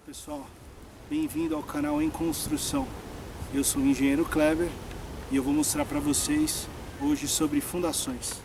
Pessoal, bem-vindo ao canal Em Construção. Eu sou o engenheiro Kleber e eu vou mostrar para vocês hoje sobre fundações.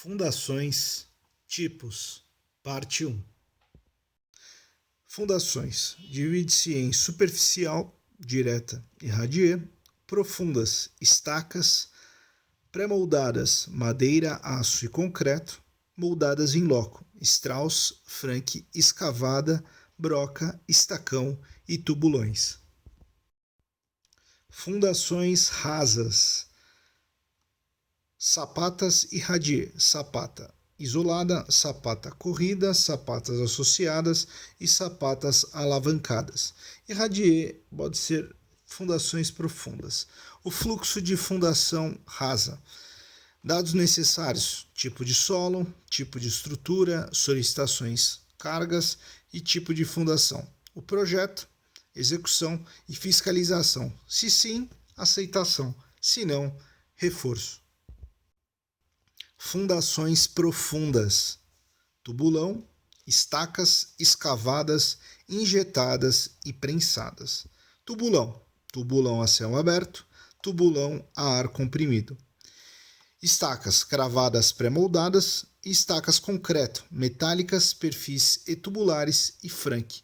Fundações, tipos, parte 1. Fundações divide-se em superficial, direta e radier, profundas, estacas, pré-moldadas, madeira, aço e concreto, moldadas em loco, Strauss, Frank, escavada, broca, estacão e tubulões. Fundações rasas, sapatas e radier, sapata isolada, sapata corrida, sapatas associadas e sapatas alavancadas. E radier pode ser fundações profundas. O fluxo de fundação rasa. Dados necessários: tipo de solo, tipo de estrutura, solicitações, cargas e tipo de fundação. O projeto, execução e fiscalização. Se sim, aceitação. Se não, reforço. Fundações profundas, tubulão, estacas escavadas, injetadas e prensadas. Tubulão a céu aberto, tubulão a ar comprimido. Estacas cravadas pré-moldadas e estacas concreto, metálicas, perfis e tubulares e Frank.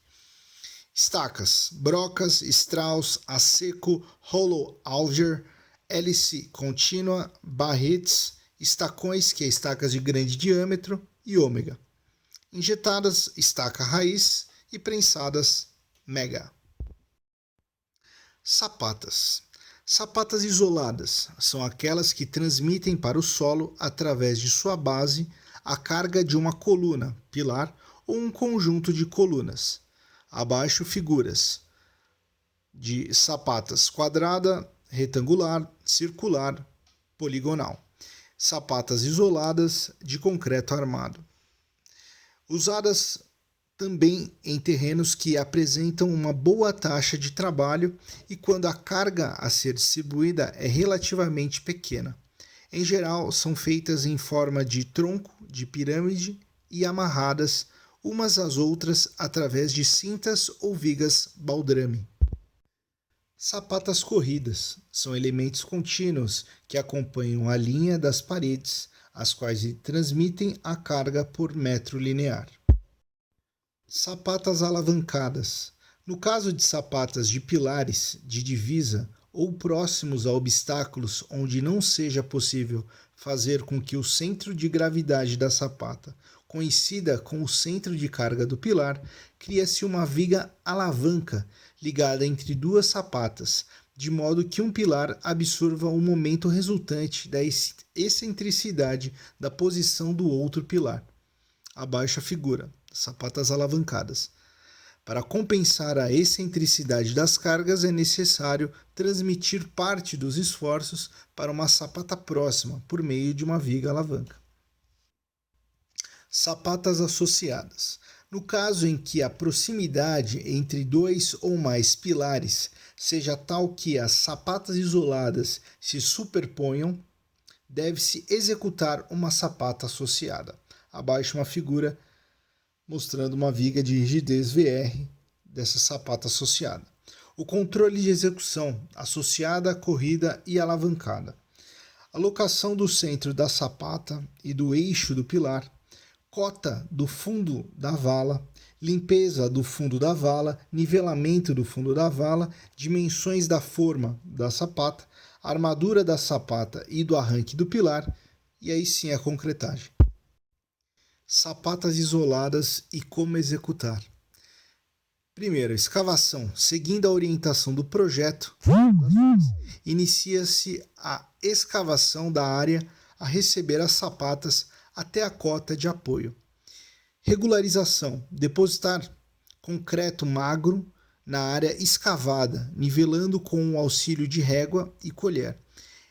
Estacas, brocas, Strauss, a seco, hollow auger, hélice contínua, barretes, estacões, que é estacas de grande diâmetro, e ômega. Injetadas, estaca raiz, e prensadas, mega. Sapatas. Sapatas isoladas são aquelas que transmitem para o solo, através de sua base, a carga de uma coluna, pilar ou um conjunto de colunas. Abaixo, figuras de sapatas quadrada, retangular, circular, poligonal. Sapatas isoladas de concreto armado. Usadas também em terrenos que apresentam uma boa taxa de trabalho e quando a carga a ser distribuída é relativamente pequena. Em geral, são feitas em forma de tronco, de pirâmide e amarradas umas às outras através de cintas ou vigas baldrame. Sapatas corridas são elementos contínuos que acompanham a linha das paredes, as quais transmitem a carga por metro linear. Sapatas alavancadas. No caso de sapatas de pilares, de divisa ou próximos a obstáculos onde não seja possível fazer com que o centro de gravidade da sapata coincida com o centro de carga do pilar, cria-se uma viga alavanca ligada entre duas sapatas, de modo que um pilar absorva o momento resultante da excentricidade da posição do outro pilar. Abaixo a figura, sapatas alavancadas. Para compensar a excentricidade das cargas, é necessário transmitir parte dos esforços para uma sapata próxima, por meio de uma viga alavanca. Sapatas associadas. No caso em que a proximidade entre dois ou mais pilares seja tal que as sapatas isoladas se superponham, deve-se executar uma sapata associada. Abaixo uma figura mostrando uma viga de rigidez VR dessa sapata associada. O controle de execução, associada, corrida e alavancada. A locação do centro da sapata e do eixo do pilar, cota do fundo da vala, limpeza do fundo da vala, nivelamento do fundo da vala, dimensões da forma da sapata, armadura da sapata e do arranque do pilar, e aí sim a concretagem. Sapatas isoladas e como executar. Primeiro, escavação. Seguindo a orientação do projeto, inicia-se a escavação da área a receber as sapatas até a cota de apoio. Regularização. Depositar concreto magro na área escavada, nivelando com o auxílio de régua e colher.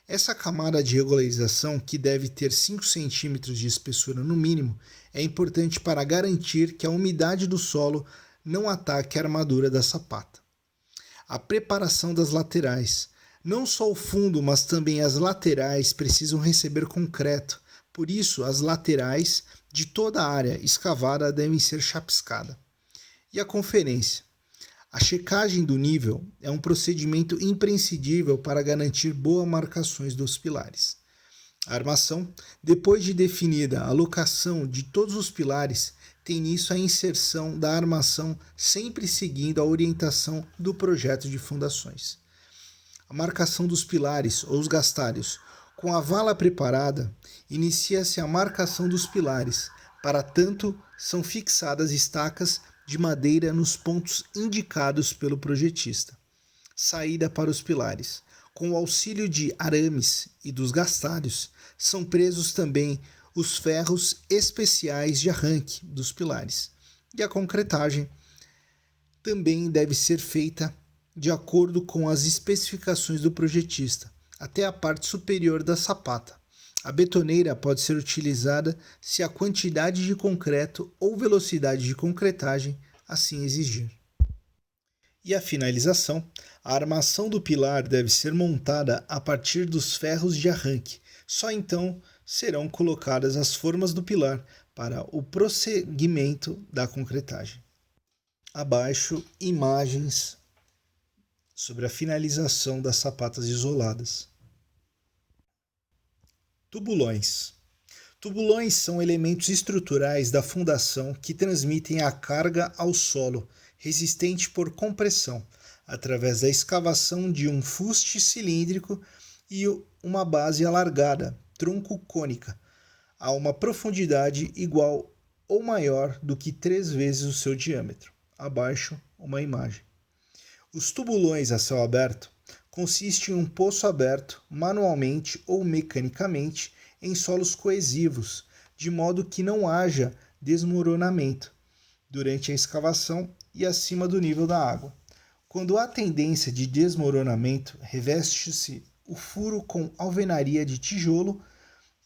Essa camada de regularização, que deve ter 5 centímetros de espessura no mínimo, é importante para garantir que a umidade do solo não ataque a armadura da sapata. A preparação das laterais. Não só o fundo, mas também as laterais precisam receber concreto. Por isso, as laterais de toda a área escavada devem ser chapiscadas. E a conferência. A checagem do nível é um procedimento imprescindível para garantir boas marcações dos pilares. A armação, depois de definida a locação de todos os pilares, tem nisso a inserção da armação sempre seguindo a orientação do projeto de fundações. A marcação dos pilares ou os gastários. Com a vala preparada, inicia-se a marcação dos pilares. Para tanto, são fixadas estacas de madeira nos pontos indicados pelo projetista. Saída para os pilares. Com o auxílio de arames e dos gastários, são presos também os ferros especiais de arranque dos pilares. E a concretagem também deve ser feita de acordo com as especificações do projetista, até a parte superior da sapata. A betoneira pode ser utilizada se a quantidade de concreto ou velocidade de concretagem assim exigir. E a finalização, a armação do pilar deve ser montada a partir dos ferros de arranque. Só então serão colocadas as formas do pilar para o prosseguimento da concretagem. Abaixo, imagens sobre a finalização das sapatas isoladas. Tubulões. Tubulões são elementos estruturais da fundação que transmitem a carga ao solo, resistente por compressão, através da escavação de um fuste cilíndrico e uma base alargada, tronco cônica, a uma profundidade igual ou maior do que 3 vezes o seu diâmetro. Abaixo, uma imagem. Os tubulões a céu aberto consistem em um poço aberto, manualmente ou mecanicamente, em solos coesivos, de modo que não haja desmoronamento durante a escavação e acima do nível da água. Quando há tendência de desmoronamento, reveste-se o furo com alvenaria de tijolo,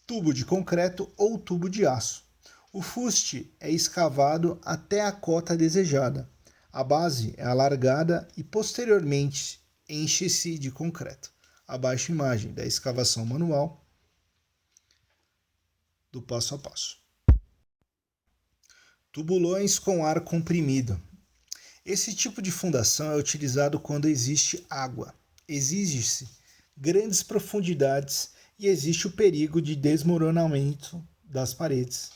tubo de concreto ou tubo de aço. O fuste é escavado até a cota desejada. A base é alargada e posteriormente enche-se de concreto. Abaixo imagem da escavação manual do passo a passo. Tubulões com ar comprimido. Esse tipo de fundação é utilizado quando existe água. Exige-se grandes profundidades e existe o perigo de desmoronamento das paredes.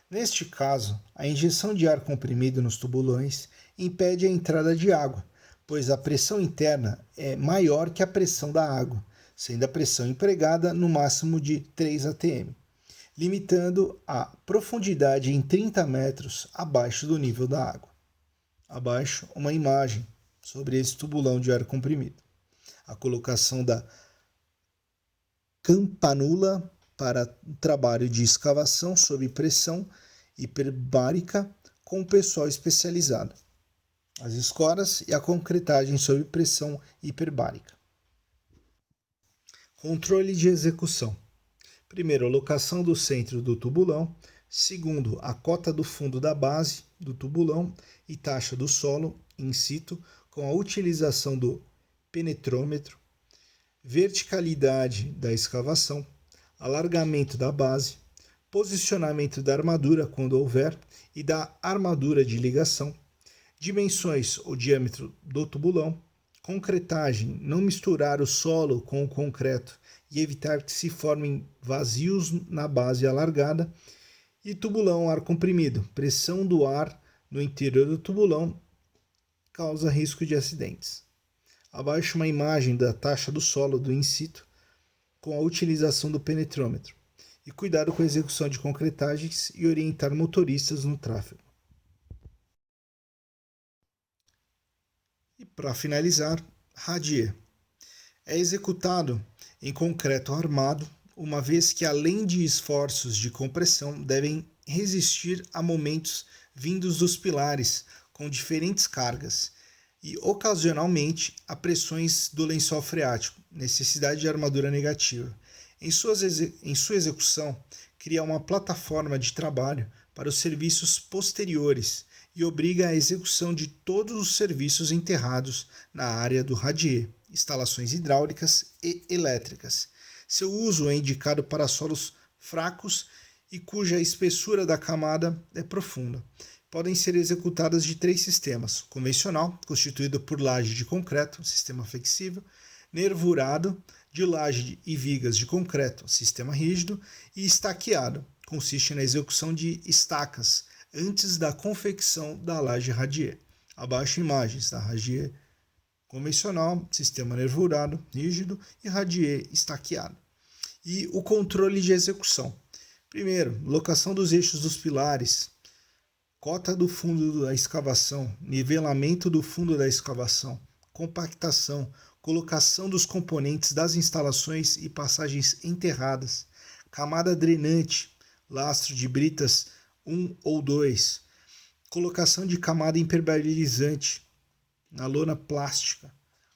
Neste caso, a injeção de ar comprimido nos tubulões impede a entrada de água, pois a pressão interna é maior que a pressão da água, sendo a pressão empregada no máximo de 3 atm, limitando a profundidade em 30 metros abaixo do nível da água. Abaixo, uma imagem sobre esse tubulão de ar comprimido. A colocação da campanula para trabalho de escavação sob pressão hiperbárica com o pessoal especializado. As escoras e a concretagem sob pressão hiperbárica. Controle de execução. Primeiro, a locação do centro do tubulão. Segundo, a cota do fundo da base do tubulão e taxa do solo in situ com a utilização do penetrômetro. Verticalidade da escavação, alargamento da base, posicionamento da armadura quando houver e da armadura de ligação, dimensões ou diâmetro do tubulão, concretagem, não misturar o solo com o concreto e evitar que se formem vazios na base alargada E tubulão ar comprimido. Pressão do ar no interior do tubulão causa risco de acidentes. Abaixo uma imagem da taxa do solo do in situ com a utilização do penetrômetro. E cuidado com a execução de concretagens e orientar motoristas no tráfego. E para finalizar, radier. É executado em concreto armado, uma vez que além de esforços de compressão, devem resistir a momentos vindos dos pilares com diferentes cargas e ocasionalmente a pressões do lençol freático, necessidade de armadura negativa. Em sua execução, cria uma plataforma de trabalho para os serviços posteriores e obriga a execução de todos os serviços enterrados na área do radier, instalações hidráulicas e elétricas. Seu uso é indicado para solos fracos e cuja espessura da camada é profunda. Podem ser executadas de 3 sistemas: convencional, constituído por laje de concreto, sistema flexível; nervurado, de laje e vigas de concreto, sistema rígido; e estaqueado, consiste na execução de estacas antes da confecção da laje radier. Abaixo imagens da radier convencional, sistema nervurado, rígido e radier estaqueado. E o controle de execução. Primeiro, locação dos eixos dos pilares, cota do fundo da escavação, nivelamento do fundo da escavação, compactação, colocação dos componentes das instalações e passagens enterradas, camada drenante, lastro de britas 1 ou 2, colocação de camada impermeabilizante na lona plástica,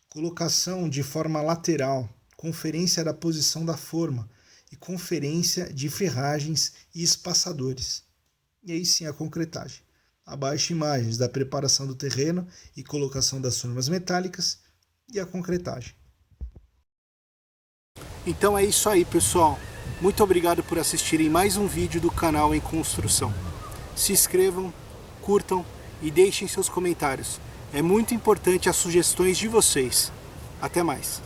colocação de forma lateral, conferência da posição da forma e conferência de ferragens e espaçadores. E aí sim a concretagem. Abaixo imagens da preparação do terreno e colocação das formas metálicas e a concretagem. Então é isso aí, pessoal. Muito obrigado por assistirem mais um vídeo do canal Em Construção. Se inscrevam, curtam e deixem seus comentários. É muito importante as sugestões de vocês. Até mais.